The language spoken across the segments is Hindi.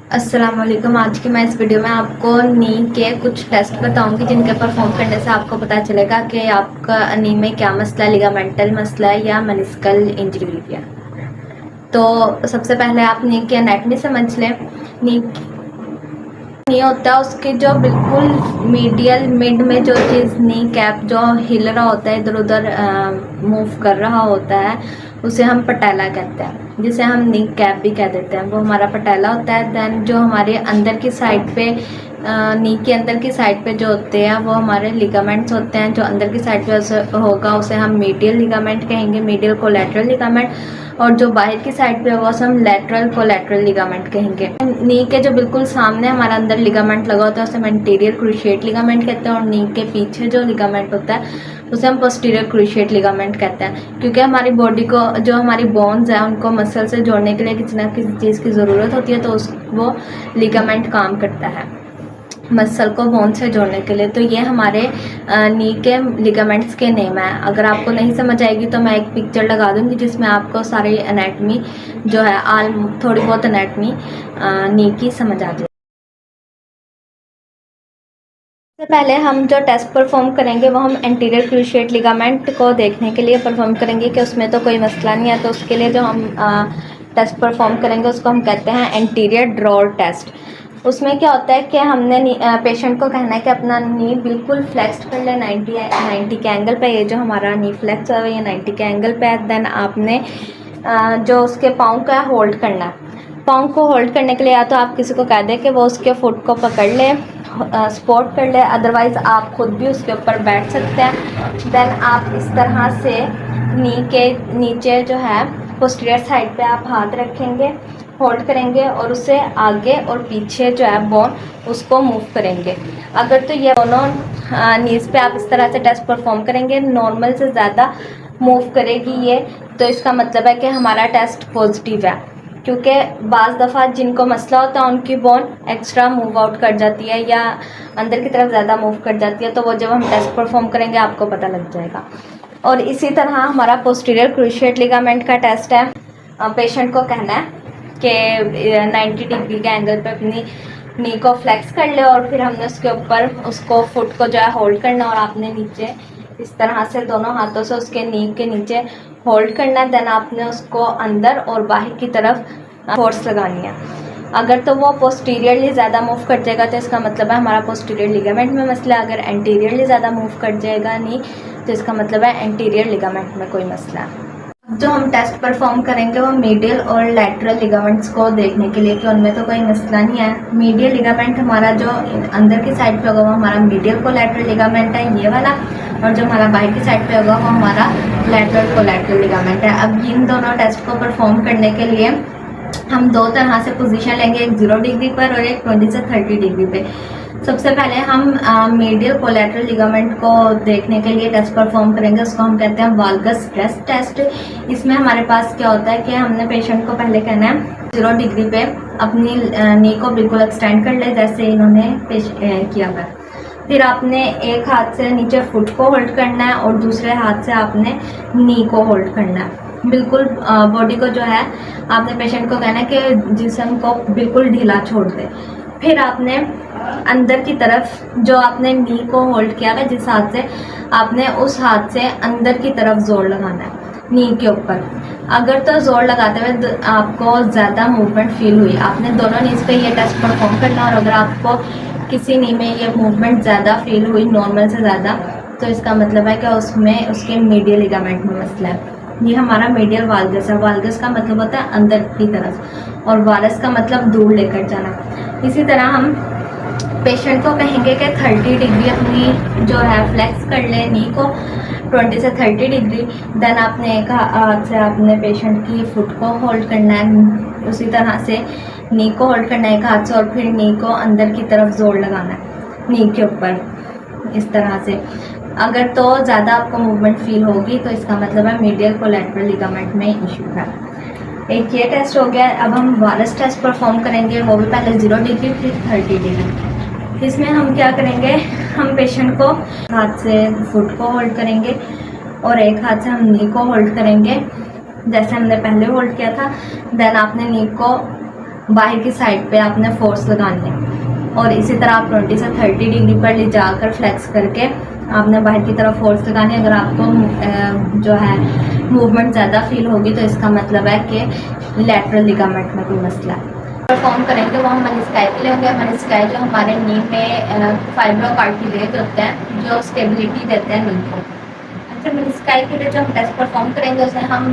अस्सलाम वालेकुम। आज की मैं इस वीडियो में आपको नी के कुछ टेस्ट बताऊंगी जिनके परफॉर्म करने से आपको पता चलेगा कि आपका नी में क्या मसला है, लिगामेंटल मसला है या मेनिस्कल इंजरी है। तो सबसे पहले आप नी की एनाटमी समझ लें। नी होता है उसके जो बिल्कुल मीडियल मिड में जो चीज़ नी कैप जो हिल रहा होता है, इधर उधर मूव कर रहा होता है, उसे हम पटेला कहते हैं, जिसे हम नी कैप भी कह देते हैं। वो हमारा पटेला होता है। देन जो हमारे अंदर की साइड पे नी के अंदर की साइड पे जो होते हैं वो हमारे लिगामेंट्स होते हैं। जो अंदर की साइड पे होगा उसे हम मीडियल लिगामेंट कहेंगे, मीडियल कोलैटरल लिगामेंट। और जो बाहर की साइड पे होगा उसे हम लैटरल कोलैटरल लिगामेंट कहेंगे। नी के जो बिल्कुल सामने हमारा अंदर लिगामेंट लगा होता है उसे हम एंटीरियर क्रूशिएट लिगामेंट कहते हैं। और नी के पीछे जो लिगामेंट होता है उसे हम पोस्टीरियर क्रूशिएट लिगामेंट कहते हैं। क्योंकि हमारी बॉडी को जो हमारी बोन्स है उनको मसल से जोड़ने के लिए किसी ना किसी चीज़ की ज़रूरत होती है, तो वो लिगामेंट काम करता है मसल को बोन से जोड़ने के लिए। तो ये हमारे नी के लिगामेंट्स के नेम है। अगर आपको नहीं समझ आएगी तो मैं एक पिक्चर लगा दूंगी जिसमें आपको सारी एनाटमी जो है थोड़ी बहुत एनाटमी नी की समझ आ जाए। सबसे पहले हम जो टेस्ट परफॉर्म करेंगे वो हम एंटीरियर क्रूशिएट लिगामेंट को देखने के लिए परफॉर्म करेंगे कि उसमें तो कोई मसला नहीं है। तो उसके लिए जो हम टेस्ट परफॉर्म करेंगे उसको हम कहते हैं एंटीरियर ड्रॉर टेस्ट। उसमें क्या होता है कि हमने पेशेंट को कहना है कि अपना नी बिल्कुल फ्लेक्स्ड कर ले 90 के एंगल पे। ये जो हमारा नी फ्लेक्स है ये 90 के एंगल पे है। देन आपने जो उसके पाँव का होल्ड करना है। पाँव को होल्ड करने के लिए या तो आप किसी को कह दें कि वो उसके फुट को पकड़ ले, सपोर्ट कर ले, अदरवाइज़ आप खुद भी उसके ऊपर बैठ सकते हैं। देन आप इस तरह से नी के नीचे जो है पोस्टीरियर साइड पे आप हाथ रखेंगे, होल्ड करेंगे और उसे आगे और पीछे जो है बोन उसको मूव करेंगे। अगर तो ये दोनों नीज़ पे आप इस तरह से टेस्ट परफॉर्म करेंगे, नॉर्मल से ज़्यादा मूव करेगी ये, तो इसका मतलब है कि हमारा टेस्ट पॉजिटिव है। क्योंकि बाज़ दफ़ा जिनको मसला होता है उनकी बोन एक्स्ट्रा मूव आउट कर जाती है या अंदर की तरफ ज़्यादा मूव कर जाती है, तो वो जब हम टेस्ट परफॉर्म करेंगे आपको पता लग जाएगा। और इसी तरह हमारा पोस्टीरियर क्रूशिएट लिगामेंट का टेस्ट है। पेशेंट को कहना है कि 90 डिग्री के एंगल पर अपनी नी को फ्लेक्स कर ले और फिर हमने उसके ऊपर उसको फुट को जो है होल्ड करना और आपने नीचे इस तरह से दोनों हाथों से उसके नी के नीचे होल्ड करना। देन आपने उसको अंदर और बाहर की तरफ फोर्स लगानी है। अगर तो वो पोस्टीरियरली ज़्यादा मूव कर जाएगा तो इसका मतलब है हमारा पोस्टीरियर लिगामेंट में मसला है। अगर एंटीरियरली ज़्यादा मूव कर जाएगा नी तो इसका मतलब है एंटीरियर लिगामेंट में कोई मसला है। जो हम टेस्ट परफॉर्म करेंगे वो मीडियल और लैटरल लिगामेंट्स को देखने के लिए कि उनमें तो कोई मसला नहीं है। मीडियल लिगामेंट हमारा जो अंदर की साइड पे होगा वो हमारा मीडियल कोलैटरल लिगामेंट है, ये वाला। और जो हमारा बाहर की साइड पे होगा वो हमारा लैटरल कोलैटरल लिगामेंट है। अब इन दोनों टेस्ट को परफॉर्म करने के लिए हम दो तरह से पोजीशन लेंगे, एक 0 डिग्री पर और एक 20 से 30 डिग्री पे। सबसे पहले हम मीडियल कोलैटरल लिगामेंट को देखने के लिए टेस्ट परफॉर्म करेंगे, उसको हम कहते हैं वाल्गस स्ट्रेस टेस्ट। इसमें हमारे पास क्या होता है कि हमने पेशेंट को पहले कहना है 0 डिग्री पे अपनी नी को बिल्कुल एक्सटेंड कर ले जैसे इन्होंने किया है। फिर आपने एक हाथ से नीचे फुट को होल्ड करना है और दूसरे हाथ से आपने नी को होल्ड करना है। बिल्कुल बॉडी को जो है आपने पेशेंट को कहना है कि जिस्म को बिल्कुल ढीला छोड़ दे। फिर आपने अंदर की तरफ जो आपने नी को होल्ड किया है जिस हाथ से, आपने उस हाथ से अंदर की तरफ जोर लगाना है नी के ऊपर। अगर तो जोर लगाते हुए आपको ज़्यादा मूवमेंट फील हुई, आपने दोनों नीज पे ये टेस्ट परफॉर्म करना। और अगर आपको किसी नी में ये मूवमेंट ज़्यादा फील हुई नॉर्मल से ज़्यादा, तो इसका मतलब है कि उसमें उसके मीडियल लिगामेंट में मसला है। ये हमारा मीडियल वाल्गस है। वाल्गस का मतलब होता है अंदर की तरफ और वारस का मतलब दूर लेकर जाना। इसी तरह हम पेशेंट को कहेंगे कि 30 डिग्री अपनी जो है फ्लेक्स कर ले नी को, 20 से 30 डिग्री। देन आपने एक हाथ से आपने पेशेंट की फुट को होल्ड करना है, उसी तरह से नी को होल्ड करना है एक हाथ से और फिर नी को अंदर की तरफ जोर लगाना है नी के ऊपर इस तरह से। अगर तो ज़्यादा आपको मूवमेंट फील होगी तो इसका मतलब है मीडियल कोलैटरल लिगामेंट में इशू है। एक ये टेस्ट हो गया। अब हम वारस टेस्ट परफॉर्म करेंगे, वो भी पहले 0 डिग्री फिर 30 डिग्री। इसमें हम क्या करेंगे, हम पेशेंट को हाथ से फुट को होल्ड करेंगे और एक हाथ से हम नी को होल्ड करेंगे जैसे हमने पहले होल्ड किया था। देन आपने नी को बाहर की साइड पे आपने फोर्स लगानी है। और इसी तरह आप 20 से 30 डिग्री पर ले जाकर फ्लेक्स करके आपने बाहर की तरफ फोर्स लगानी है। अगर आपको जो है मूवमेंट ज़्यादा फील होगी तो इसका मतलब है कि लैटरल लिगामेंट में कोई मसला है। परफॉर्म करेंगे वो हम मेनिस्काई के लिए होंगे। मेनिस्काई जो हमारे नी में फाइब्रो कार्टिलेज होते हैं जो स्टेबिलिटी देते हैं नी को। अच्छा, मेनिस्काई के लिए जो हम टेस्ट परफॉर्म करेंगे उसे हम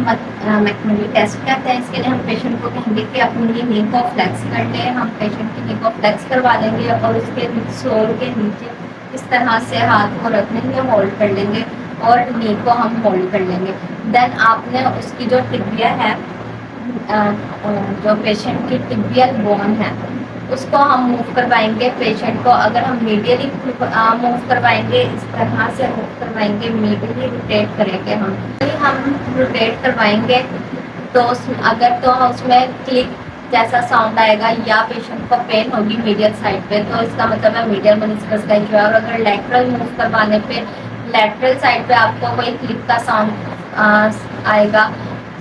मैकमिली टेस्ट कहते हैं। इसके लिए हम पेशेंट को कहेंगे कि अपनी नी को फ्लेक्स कर लें। हम पेशेंट की नी को फ्लेक्स करवा देंगे और उसके सोल के नीचे इस तरह से हाथ को रख लेंगे, होल्ड कर लेंगे और नी को हम होल्ड कर लेंगे। देन आपने उसकी जो टिबिया है, जो पेशेंट की टिबियल बोन है उसको हम मूव करवाएंगे। पेशेंट को अगर हम मीडियली मूव करवाएंगे, इस तरह से मूव करवाएंगे, मीडियली रोटेट करेंगे। हम रोटेट करवाएंगे तो अगर तो उसमें क्लिक जैसा साउंड आएगा या पेशेंट को पेन होगी मीडियल साइड पे तो इसका मतलब है मीडियल मेनिस्कस का इशू है। और अगर लैटरल मूव करवाने पे लैटरल साइड पे आपको कोई क्लिक का साउंड आएगा,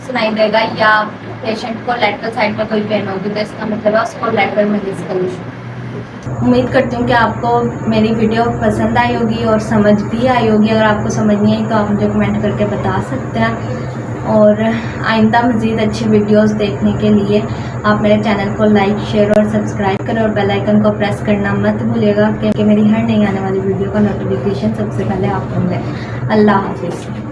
सुनाई देगा या पेशेंट को लैटरल साइड पर कोई पेन होगी तो इसका मतलब है उसको लैटरल मेनिस्कल इशू। उम्मीद करती हूँ कि आपको मेरी वीडियो पसंद आई होगी और समझ भी आई होगी। अगर आपको समझ नहीं आई तो आप मुझे कमेंट करके बता सकते हैं। और आइंदा मज़ीद अच्छी वीडियोस देखने के लिए आप मेरे चैनल को लाइक, शेयर और सब्सक्राइब करें और बेल आइकन को प्रेस करना मत भूलिएगा क्योंकि मेरी हर नई आने वाली वीडियो का नोटिफिकेशन सबसे पहले आपको मिले। अल्लाह हाफिज़।